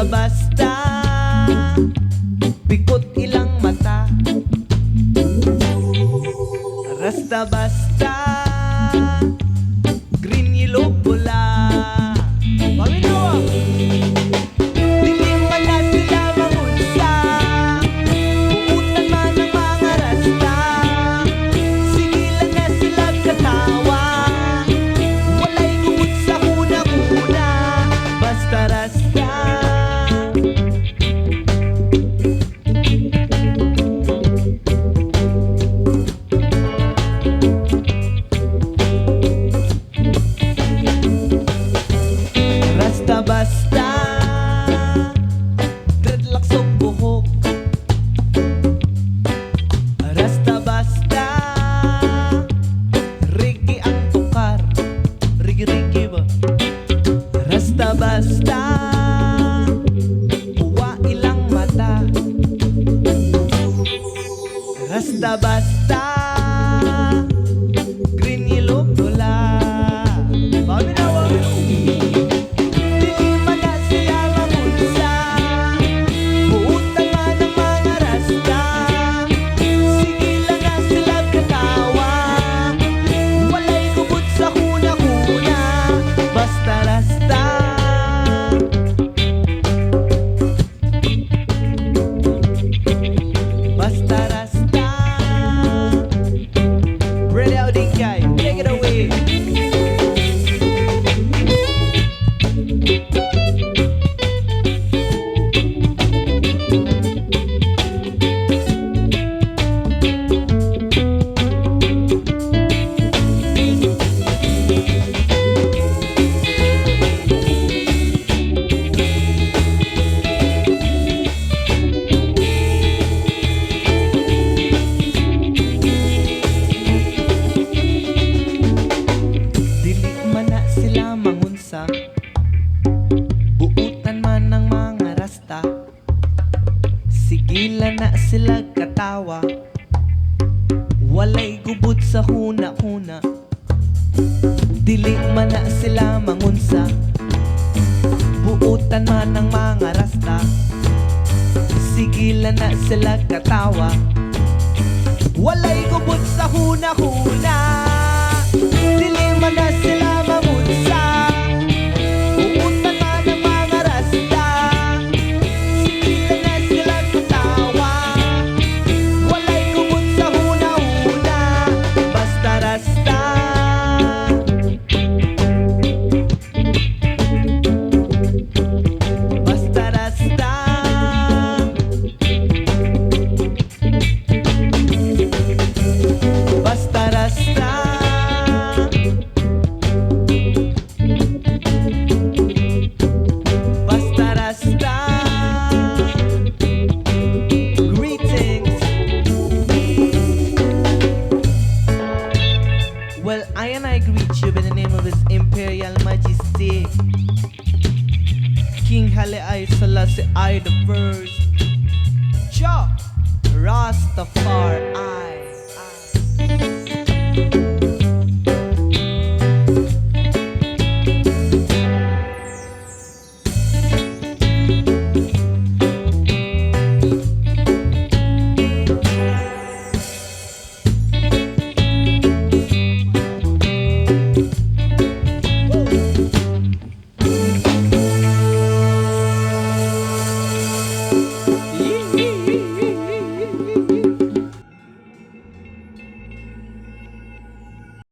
Basta-basta, pikot ilang mata. Rasta-basta, green, yellow, pula. Paminawa! Dili man na sila mangunsa, buutan man ang mga rasta. Sigilan na sila katawa, walay gubot sa kuna-kuna. Basta rasta. Basta dreadlocks o buhok. Rasta-basta, reggae ang tukar. Reggae ba? Rasta-basta, uwa ilang mata. Rasta-basta, green, yellow, pula. Paminawa! Take it away. Sila mangunsa, buutan man ng mga rasta. Sigilan na sila katawa, walay gubot sa huna-huna. Dili man na sila mangunsa, buutan man ng mga rasta. Sigilan na sila katawa, walay gubot sa huna-huna. Dili man na sila mangunsa, buutan man ng mga rasta. Sigilan na sila katawa, walay gubot sa huna-huna. Basta rasta. Basta rasta. Basta rasta. Well, I greet you by the name of His Imperial Majesty King Haile Selassie I the First, Jah Rastafari.